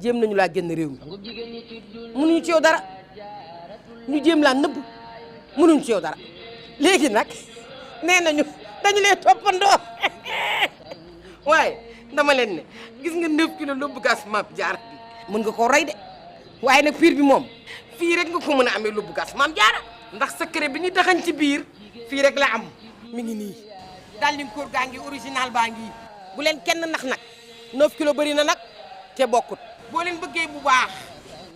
jéem nañu laa génn réew mi mënuñu ci yow dara ñu jéem laa nëbb mënuñu ci yow dara léegi nag nee nañu dañu lay toppandoo waaye dama leen ne gis nga 9 kilos lóbbu gas Mame Diarra bi mën nga koo rey de waaye nag piir bi moom fii rek nga ko mën a amee lóbbu gas Mame Diarra ndax secret bi ñu taxañ ci biir fii rek la am mi ngi nii daal di koor gaa ngi original baa ngi bu leen kenn nax nag 9 kilos bëri na nag te bokkut boo leen bëggee bu baax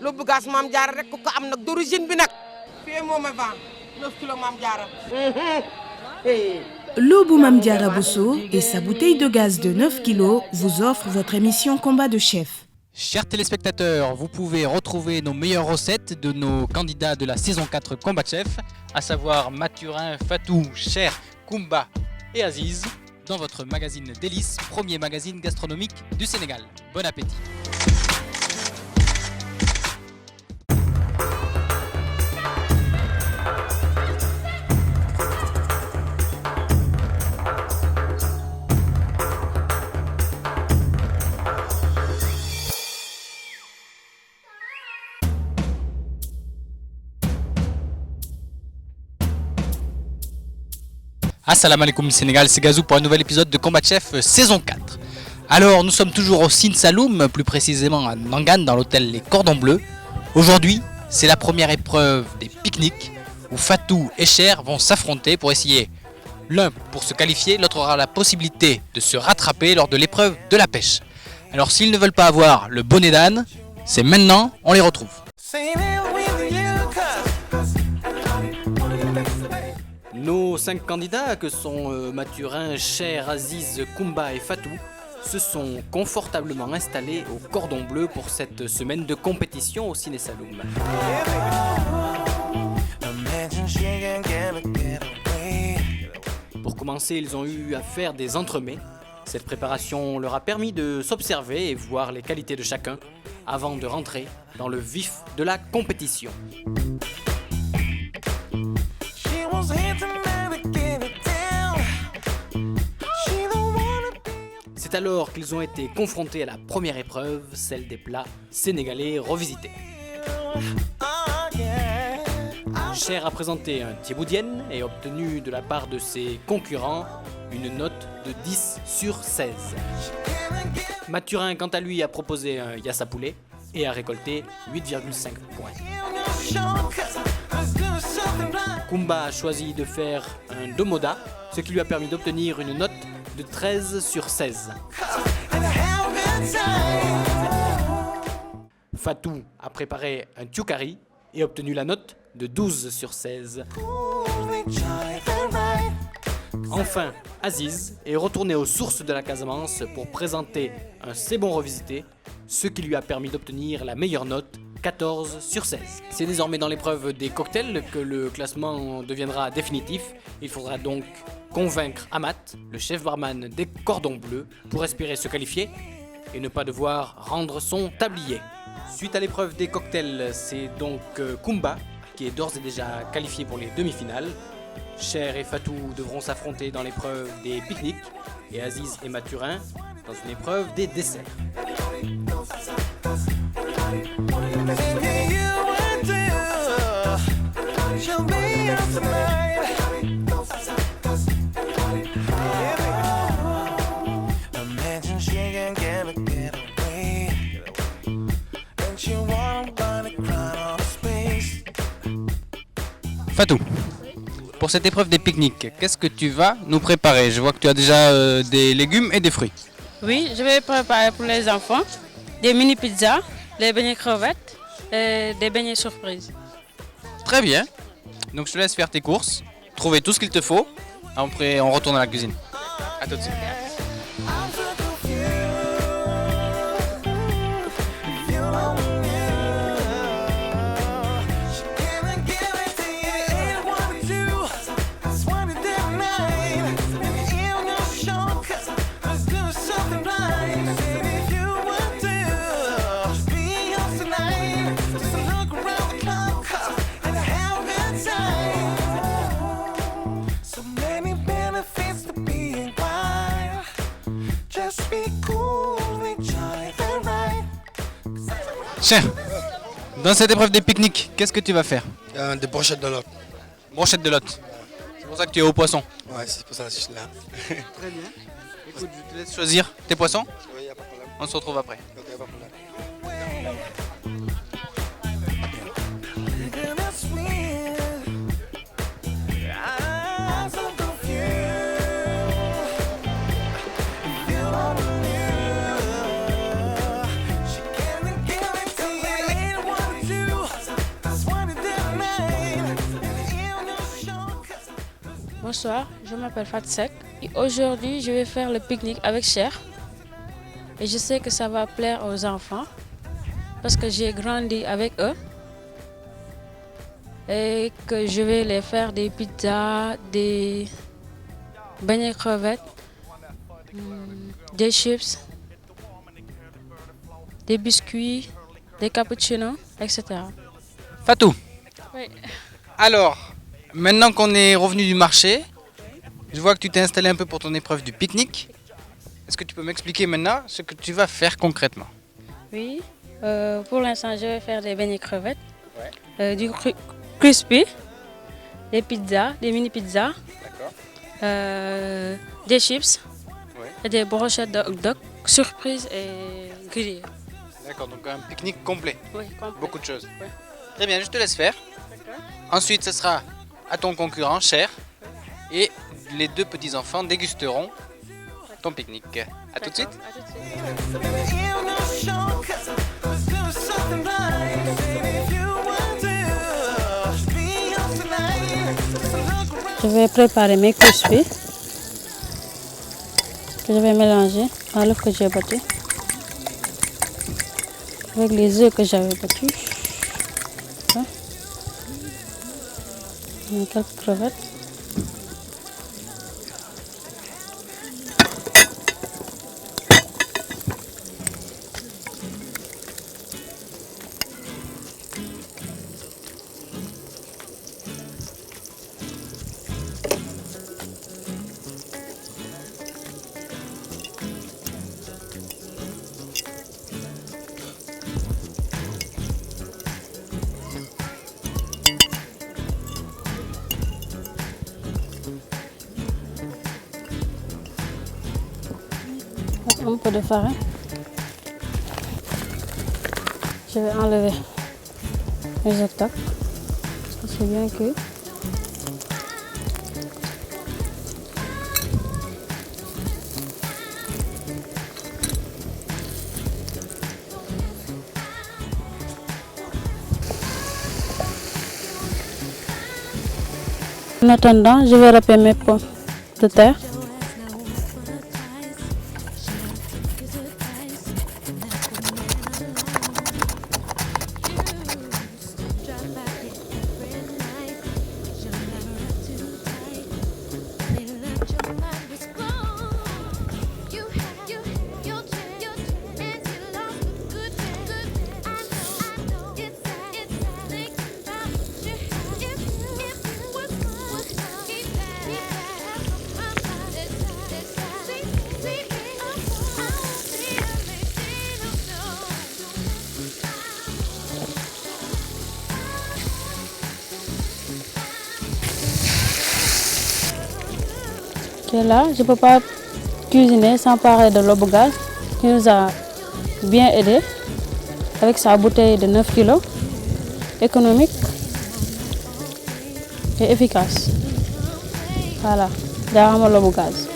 lóbbu gas Mame Diarra rek ko am nag d'origine bi nag fii moom a vent 9 kilos Mame Diarra. Lobou Mame Diarra Bousso et sa bouteille de gaz de 9 kilos vous offrent votre émission Combat de chef. Chers téléspectateurs, vous pouvez retrouver nos meilleures recettes de nos candidats de la saison 4 Combat de chef, à savoir Mathurin, Fatou, Cher, Koumba et Aziz, dans votre magazine Délices, premier magazine gastronomique du Sénégal. Bon appétit. Assalamu alaikum Sénégal, c'est Gazou pour un nouvel épisode de Combat de Chef saison 4. Alors nous sommes toujours au Sin Saloum, plus précisément à Nangan dans l'hôtel Les Cordons Bleus. Aujourd'hui, c'est la première épreuve des pique-niques où Fatou et Cher vont s'affronter pour essayer l'un pour se qualifier, l'autre aura la possibilité de se rattraper lors de l'épreuve de la pêche. Alors s'ils ne veulent pas avoir le bonnet d'âne, c'est maintenant, on les retrouve. Nos 5 candidats, que sont Mathurin, Cher, Aziz, Koumba et Fatou, se sont confortablement installés au Cordon Bleu pour cette semaine de compétition au Ciné Saloum. Pour commencer, ils ont eu à faire des entremets. Cette préparation leur a permis de s'observer et voir les qualités de chacun avant de rentrer dans le vif de la compétition. C'est alors qu'ils ont été confrontés à la première épreuve, celle des plats sénégalais revisités. Cher a présenté un thieboudienne et obtenu de la part de ses concurrents une note de 10 sur 16. Mathurin, quant à lui, a proposé un yassa poulet et a récolté 8,5 points. Koumba a choisi de faire un domoda, ce qui lui a permis d'obtenir une note de 13 sur 16. Fatou a préparé un tiukari et obtenu la note de 12 sur 16. Enfin, Aziz est retourné aux sources de la Casamance pour présenter un sebon revisité, ce qui lui a permis d'obtenir la meilleure note, 14 sur 16. C'est désormais dans l'épreuve des cocktails que le classement deviendra définitif. Il faudra donc convaincre Amat, le chef barman des Cordons Bleus, pour espérer se qualifier et ne pas devoir rendre son tablier. Suite à l'épreuve des cocktails, c'est donc Koumba qui est d'ores et déjà qualifié pour les demi-finales. Cher et Fatou devront s'affronter dans l'épreuve des pique-niques et Aziz et Mathurin dans une épreuve des desserts. Fatou, pour cette épreuve des pique-niques, qu'est-ce que tu vas nous préparer? Je vois que tu as déjà des légumes et des fruits. Oui, je vais préparer pour les enfants des mini pizzas, des beignets crevettes et des beignets surprises. Très bien. Donc je te laisse faire tes courses, trouver tout ce qu'il te faut. Après, on retourne à la cuisine. À tout de suite. Cher, dans cette épreuve des pique-niques, qu'est-ce que tu vas faire? Des brochettes de lot. Brochette de lot. C'est pour ça que tu es au poisson. Ouais, c'est pour ça que je suis là. Très bien. Écoute, je te laisse choisir tes poissons. Oui, y a pas de problème. On se retrouve après. Ok, y a pas de problème. Bonsoir, je m'appelle Fatsek. Et aujourd'hui, je vais faire le pique-nique avec Cher. Et je sais que ça va plaire aux enfants parce que j'ai grandi avec eux. Et que je vais les faire des pizzas, des beignets crevettes, des chips, des biscuits, des cappuccinos, etc. Fatou, Oui. alors, maintenant qu'on est revenu du marché, je vois que tu t'es installé un peu pour ton épreuve du pique-nique. Est-ce que tu peux m'expliquer maintenant ce que tu vas faire concrètement? Oui, pour l'instant, je vais faire des beignets crevettes, du crispy, des pizzas, des mini pizzas, des chips et des brochettes de hot dog, surprise et grillées. D'accord, donc un pique-nique complet. Oui, complet. Beaucoup de choses. Ouais. Très bien, je te laisse faire. Ensuite, ce sera à ton concurrent, Cher. Et les deux petits-enfants dégusteront ton pique-nique. A tout de suite. À tout de suite. Je vais préparer mes crispy que je vais mélanger dans l'œuf que j'ai battu avec les œufs que j'avais battus. Voilà. Je mets quelques crevettes. Un peu de farine. Je vais enlever les hot dogs parce que c'est bien cuit. En attendant, je vais râper mes pommes de terre. Là, je ne peux pas cuisiner sans parler de l'Obogaz qui nous a bien aidé avec sa bouteille de 9 kg, économique et efficace. Voilà, derrière l'Obogaz.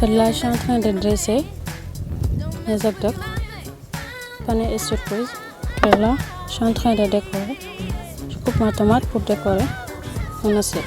Là, je suis en train de dresser les hot dogs. Panier et surprise. Et là, je suis en train de décorer. Je coupe ma tomate pour décorer mon assiette.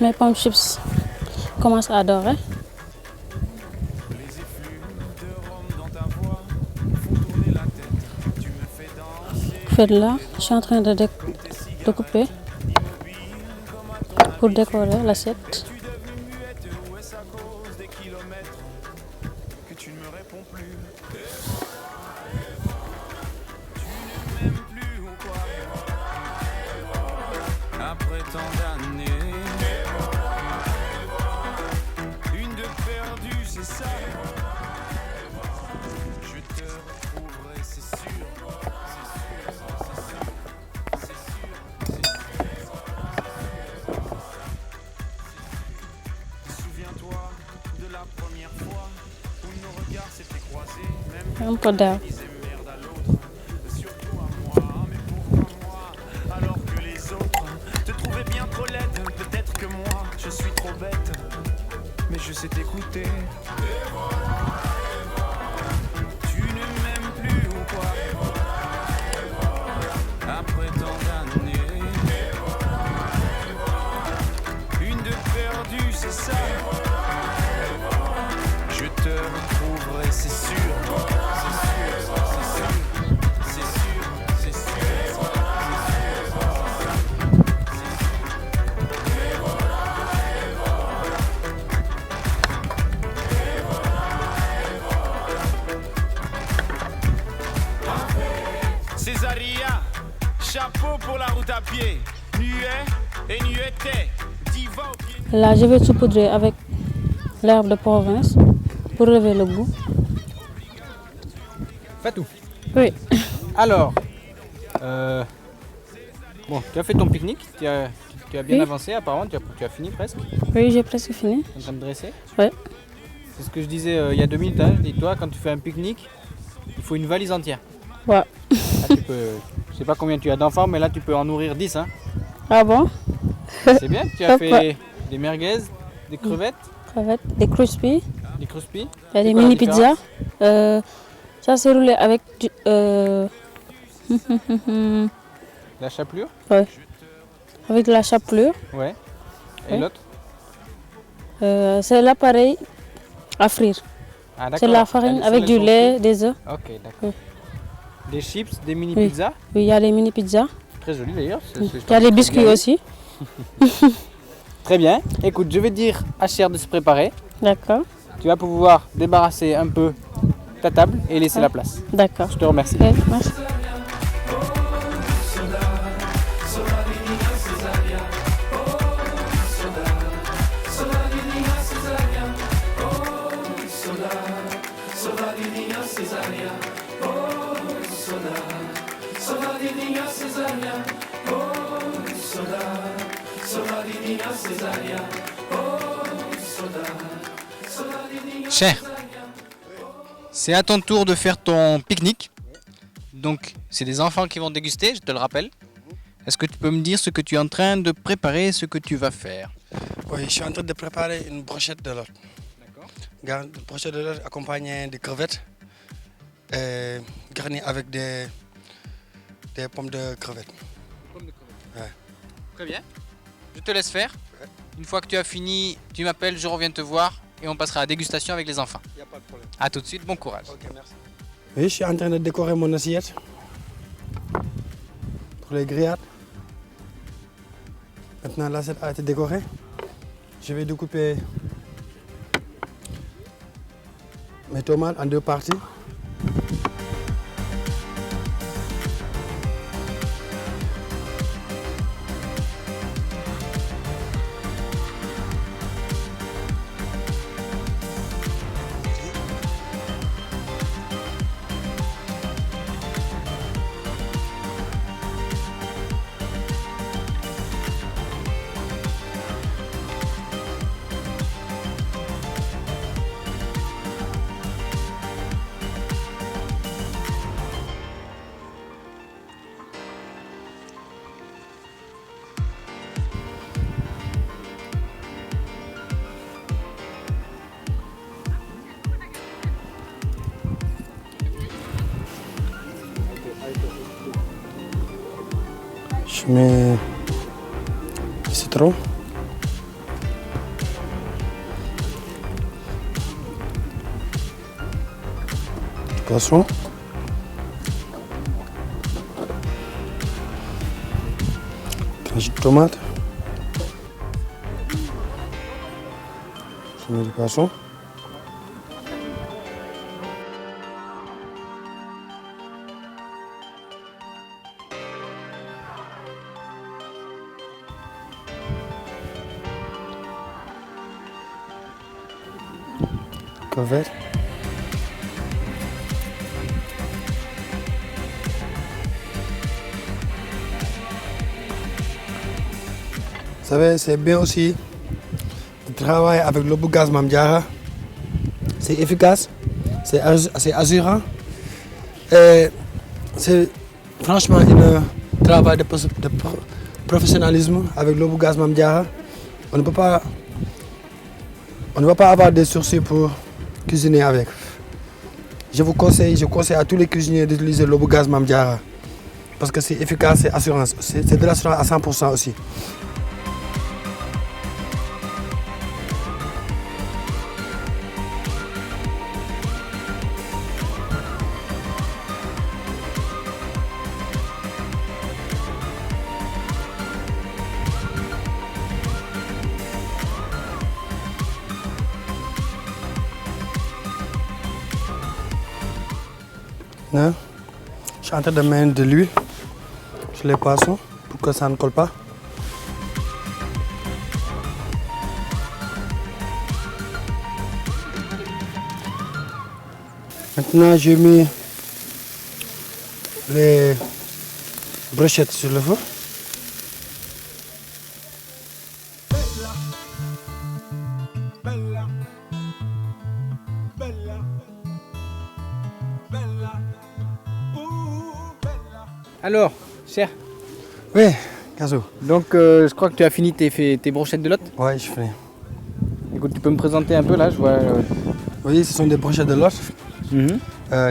Mes pommes chips commencent à dorer. Là, je suis en train de couper pour décorer l'assiette. Après tant d'années, une de perdue, c'est ça. Je te retrouverai, c'est sûr. Souviens-toi de la première fois où nos regards s'étaient croisés, même Un peu d'air. disait merde à l'autre, surtout à moi, mais pourquoi moi, alors que les autres te trouvaient bien trop laide. Peut-être que moi, je suis trop bête, mais je sais t'écouter. Tu ne m'aimes plus ou quoi? Après tant d'années, une de perdue, c'est ça. Je te retrouverai, c'est sûr. Césaria, chapeau pour la route à pied. Nuet et nuetais, diva au pied. Là, je vais saupoudrer avec l'herbe de province pour relever le goût. Fatou. Oui. Alors, bon, tu as fait ton pique-nique, tu as bien Oui. avancé apparemment, tu as fini presque, Oui, j'ai presque fini. tu es en train de dresser. Ouais. C'est ce que je disais il y a 2 minutes, hein. Dis-toi, quand tu fais un pique-nique, il faut une valise entière. Ouais. Là, je sais pas combien tu as d'enfants, mais là tu peux en nourrir 10. Hein. Ah bon? C'est bien, tu as Hop, fait ouais. des merguez, des crevettes, Crevettes, des crispy, des cruspy. il y a des C'est quoi la mini pizzas. Ça c'est roulé avec du, La chapelure. ouais. Avec de la chapelure. Ouais. Et Ouais. l'autre. C'est l'appareil à frire. Ah, d'accord. C'est de la farine Elles- avec elles du sont lait, des œufs. frites. Ok, d'accord. Oui. Des chips, des mini Oui. pizzas. Oui, il y a les mini pizzas. Très joli d'ailleurs. Il y a les biscuits aussi. Très bien. Écoute, je vais dire à Cher de se préparer. D'accord. Tu vas pouvoir débarrasser un peu ta table et laisser Ouais. la place. D'accord. Je te remercie. Ok, merci. Cher, c'est à ton tour de faire ton pique-nique. Donc, c'est des enfants qui vont déguster, je te le rappelle. Est-ce que tu peux me dire ce que tu es en train de préparer, ce que tu vas faire? Oui, je suis en train de préparer une brochette de lot. D'accord. Une brochette de lot accompagnée de crevettes, garnie avec des pommes de crevettes. Ouais. Très bien. Je te laisse faire. Une fois que tu as fini, tu m'appelles, je reviens te voir et on passera à la dégustation avec les enfants. Il n'y a pas de problème. A tout de suite, bon courage. Ok, merci. Oui, je suis en train de décorer mon assiette pour les grillades. Maintenant, l'assiette a été décorée. Je vais découper mes tomates en 2 parties. Je mets du citron. Du poisson. Tranche de tomate. Je mets du poisson. Crevettes. Vous savez, c'est bien aussi de travailler avec le gaz Mame Diarra. C'est efficace, c'est assurant. Et c'est franchement un travail de professionnalisme avec le gaz Mame Diarra. On ne va pas avoir des soucis pour cuisiner avec. Je conseille à tous les cuisiniers d'utiliser le gaz Mame Diarra parce que c'est efficace, c'est assurance. C'est de l'assurance à 100% aussi. Là, je suis en train de mettre de l'huile sur les poissons pour que ça ne colle pas. Maintenant, je mets les brochettes sur le feu. Alors, cher, Oui, Gazo. donc je crois que tu as fini tes brochettes de lotte. Oui, je fais. Écoute, tu peux me présenter un peu là, je vois. Oui, ce sont des brochettes de lotte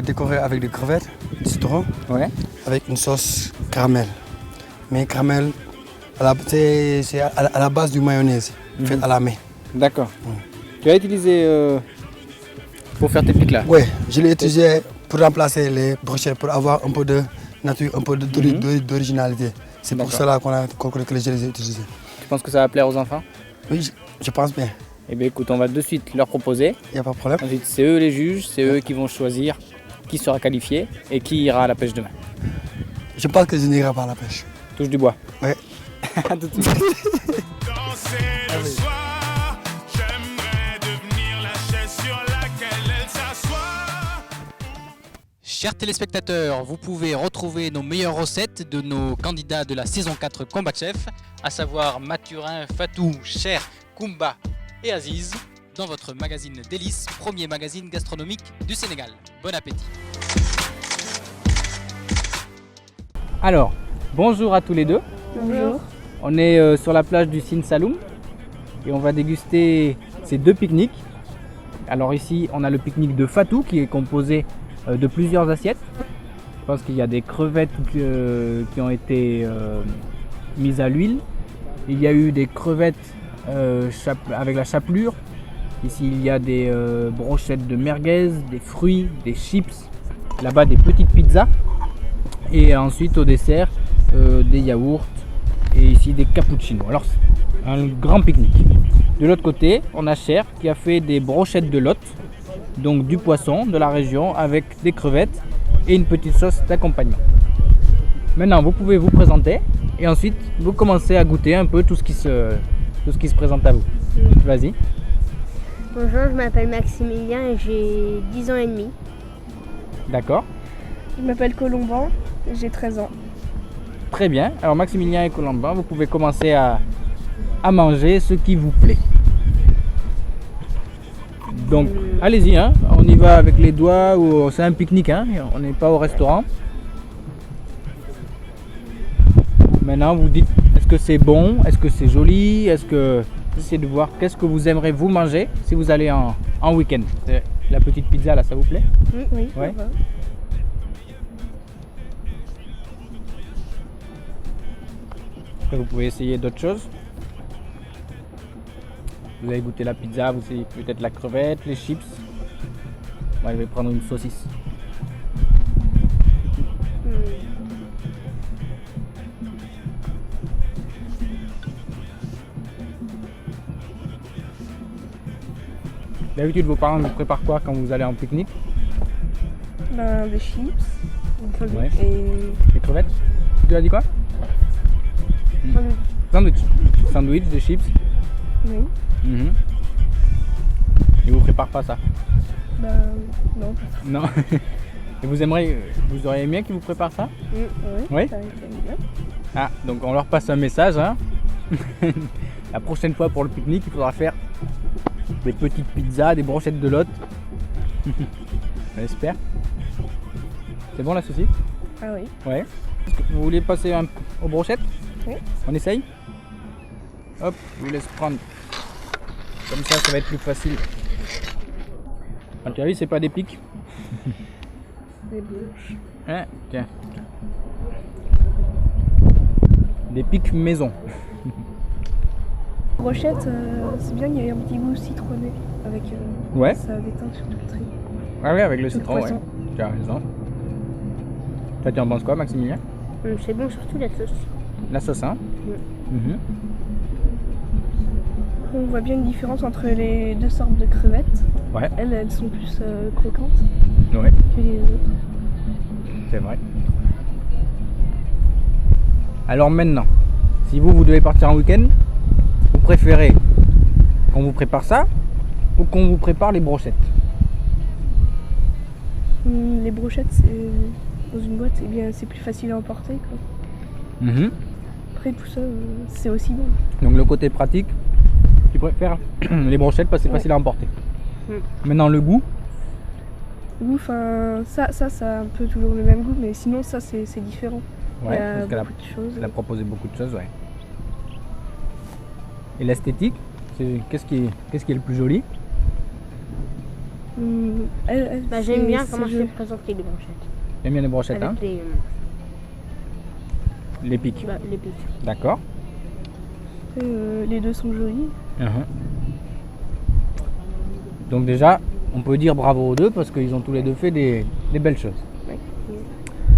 décorées avec des crevettes, du citron, Ouais. avec une sauce caramel. Mais caramel, c'est à la base du mayonnaise, faite à la main. D'accord. Tu as utilisé pour faire tes pics là. Oui, je l'ai utilisé pour remplacer les brochettes, pour avoir un peu de nature, un peu d'originalité. C'est pour cela que je les ai utilisés. Tu penses que ça va plaire aux enfants? Oui, je pense bien. Eh bien écoute, on va de suite leur proposer. Il n'y a pas de problème. Ensuite, c'est eux les juges, c'est eux qui vont choisir qui sera qualifié et qui ira à la pêche demain. Je pense que je n'irai pas à la pêche. Touche du bois. Oui. À tout de suite. Danser le soir, j'aimerais devenir la chaise sur laquelle elle s'assoit. Chers téléspectateurs, vous pouvez retrouver nos meilleures recettes de nos candidats de la saison 4 Combat Chef, à savoir Mathurin, Fatou, Cher, Koumba et Aziz, dans votre magazine Délices, premier magazine gastronomique du Sénégal. Bon appétit. Alors, bonjour à tous les deux. Bonjour. On est sur la plage du Sine Saloum et on va déguster ces deux pique-niques. Alors ici, on a le pique-nique de Fatou qui est composé de plusieurs assiettes. Je pense qu'il y a des crevettes qui ont été mises à l'huile. Il y a eu des crevettes avec la chapelure. Ici, il y a des brochettes de merguez, des fruits, des chips. Là-bas, des petites pizzas. Et ensuite, au dessert, des yaourts. Et ici, des cappuccinos. Alors, un grand pique-nique. De l'autre côté, on a Cher qui a fait des brochettes de lotte Donc du poisson de la région avec des crevettes et une petite sauce d'accompagnement. Maintenant, vous pouvez vous présenter et ensuite vous commencez à goûter un peu tout ce qui se présente à vous. Vas-y. Bonjour, je m'appelle Maximilien et j'ai 10 ans et demi. D'accord. Je m'appelle Colomban, j'ai 13 ans. Très bien. Alors Maximilien et Colomban, vous pouvez commencer à manger ce qui vous plaît. Donc allez-y, hein. On y va avec les doigts ou c'est un pique-nique, hein. On n'est pas au restaurant. Maintenant vous dites est-ce que c'est bon, est-ce que c'est joli, est-ce que... Essayez de voir qu'est-ce que vous aimeriez vous manger si vous allez en week-end. La petite pizza là, ça vous plaît? Oui, Ouais. ça va. Après, vous pouvez essayer d'autres choses. Vous avez goûté la pizza, vous essayez peut-être la crevette, les chips. Moi, je vais prendre une saucisse. D'habitude, vos parents vous préparent quoi quand vous allez en pique-nique? Ben, des chips Ouais. et Les crevettes? Tu as dit quoi? Sandwich. Sandwich, des chips. oui. Mhm. Et vous préparez pas ça? Ben, non. Non. Et vous auriez aimé qu'ils vous préparent ça? Oui, Oui. ça a été bien. Ah, donc on leur passe un message, hein. La prochaine fois pour le pique-nique, il faudra faire des petites pizzas, des brochettes de lot. J'espère. C'est bon la saucisse? Ah oui. Ouais. Vous voulez passer aux brochettes? Oui. On essaye? Hop, je vous laisse prendre. Comme ça va être plus facile. Ah, tu as vu, c'est pas des pics. Des blanches. Hein, tiens. Des pics maison. Brochette, c'est bien, il y a un petit goût citronné avec Ouais. ça déteint sur tout le truc. Ah oui, avec le Le citron, ouais. poisson. Tu as raison. Toi, tu en penses quoi, Maximilien? C'est bon, surtout la sauce. La sauce, hein? Mhm. On voit bien une différence entre les deux sortes de crevettes. Ouais, Elles sont plus croquantes ouais, que les autres. c'est vrai. Alors maintenant, si vous devez partir en week-end, vous préférez qu'on vous prépare ça ou qu'on vous prépare les brochettes? Les brochettes, c'est dans une boîte, c'est plus facile à emporter, quoi. Mhm. Après tout ça, c'est aussi bon. Donc le côté pratique, tu préfères les brochettes parce que c'est Ouais. facile à emporter. Mm. Maintenant le goût, Le goût, enfin, ça a un peu toujours le même goût, mais sinon ça c'est différent. ouais, Il y a parce qu'elle a, beaucoup de choses. elle a proposé beaucoup de choses, ouais. Et l'esthétique, qu'est-ce qui est le plus joli? J'aime bien c'est comment joli. c'est présenté les brochettes. J'aime bien les brochettes, hein? Avec Les pics. les pics. D'accord. Après, les deux sont jolis. Mhm. Donc déjà, on peut dire bravo aux deux parce qu'ils ont tous les deux fait des belles choses. Ouais.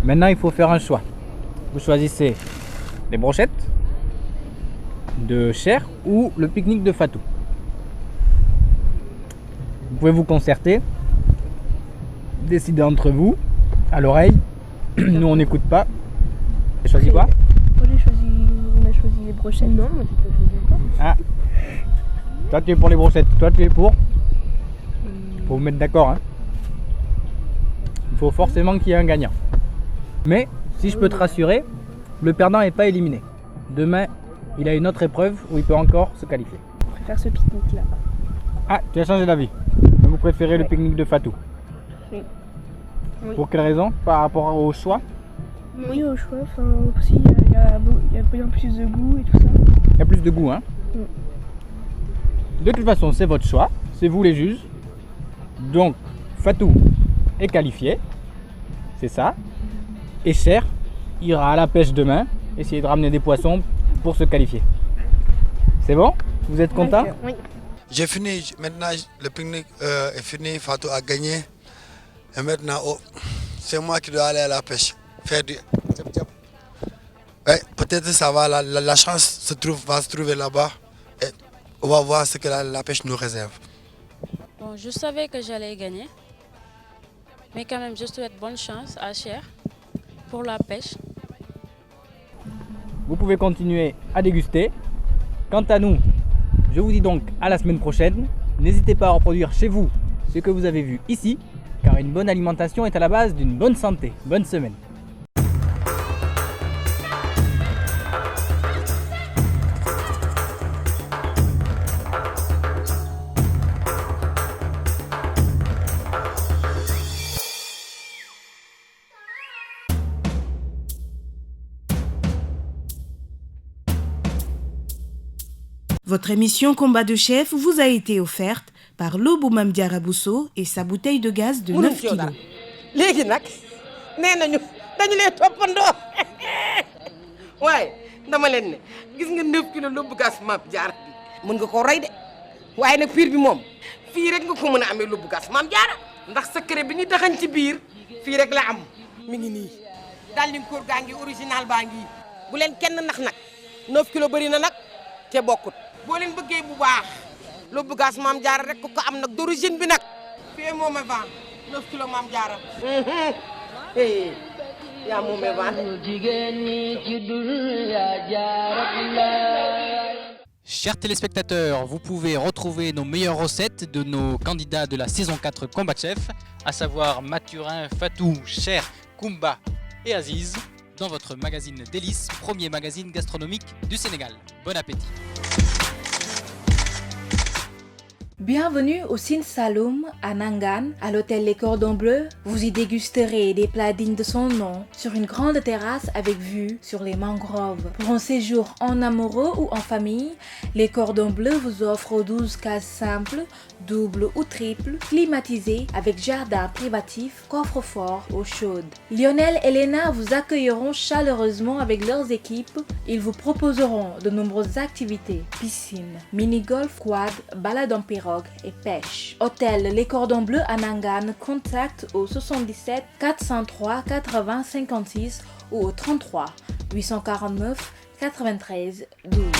Maintenant, il faut faire un choix. Vous choisissez les brochettes de Cher ou le pique-nique de Fatou. Vous pouvez vous concerter, décider entre vous, à l'oreille. Nous, on n'écoute pas. Vous avez choisi quoi? On a choisi les brochettes. Non, mais tu peux choisir quoi? Ah. Toi, tu es pour les brochettes. Toi, tu es pour? Faut vous mettre d'accord, hein. Il faut forcément qu'il y ait un gagnant. Mais si je peux te rassurer, le perdant n'est pas éliminé. Demain, il a une autre épreuve où il peut encore se qualifier. On préfère ce pique-nique là. Ah, tu as changé d'avis. Vous préférez le pique-nique de Fatou. Oui. Oui. Pour quelle raison? Par rapport au choix? Oui, au choix. Enfin, aussi, il y a bien plus de goût et tout ça. Il y a plus de goût, hein. De toute façon, c'est votre choix. C'est vous les juges. Donc, Fatou est qualifié. C'est ça. Et Cher ira à la pêche demain, essayer de ramener des poissons pour se qualifier. C'est bon? Vous êtes content? Oui. J'ai fini, maintenant le pique-nique est fini, Fatou a gagné. Et maintenant, c'est moi qui dois aller à la pêche. Faire du... Ouais, peut-être ça va, la chance va se trouver là-bas. Et on va voir ce que la pêche nous réserve. Bon, Bon, je savais que j'allais gagner, mais quand même, je souhaite bonne chance à Cher pour la pêche. Vous pouvez continuer à déguster. Quant à nous, je vous dis donc à la semaine prochaine. N'hésitez pas à reproduire chez vous ce que vous avez vu ici, car une bonne alimentation est à la base d'une bonne santé. Bonne semaine. Votre émission Combat de chef vous a été offerte par Lobou Mame Diarra Bousso et sa bouteille de gaz de 9 kilos. léegi nag nee nañu dañu lay toppandoo waaye dama leen ne gis nga 9 kilos lóbbu gas Mame Diarra bi mën nga koo rey de waaye nag piir bi moom fii rek nga ko mën a amee lóbbu gas Mame Diarra ndax secret bi ñu daxañ ci biir fii rek la am mi ngi nii daal di koor gaa ngi original baa ngi bu leen kenn nax nag 9 kilos bëri na nag te bokkut boo leen bëggee bu baax lóbbu gas Mame Diarra rek ko am nag d'origine bi nag fii moom a vent 9 kilos Mame Diarra yaa moom a vent. Chers téléspectateurs, vous pouvez retrouver nos meilleures recettes de nos candidats de la saison 4 Combat Chef, à savoir Mathurin, Fatou, Cher, Koumba et Aziz, dans votre magazine Délices, premier magazine gastronomique du Sénégal. Bon appétit. Bienvenue au Sine Saloum à Nangan, à l'hôtel Les Cordons Bleus. Vous y dégusterez des plats dignes de son nom sur une grande terrasse avec vue sur les mangroves. Pour un séjour en amoureux ou en famille, Les Cordons Bleus vous offre 12 cases simples, doubles ou triples, climatisées avec jardin privatif, coffre-fort, eau chaude. Lionel et Léna vous accueilleront chaleureusement avec leurs équipes. Ils vous proposeront de nombreuses activités, piscine, mini-golf, quad, balade en pirogue et pêche. Hôtel Les Cordons Bleus à Nangan, contact au 77 403 80 56 ou au 33 849 93 12.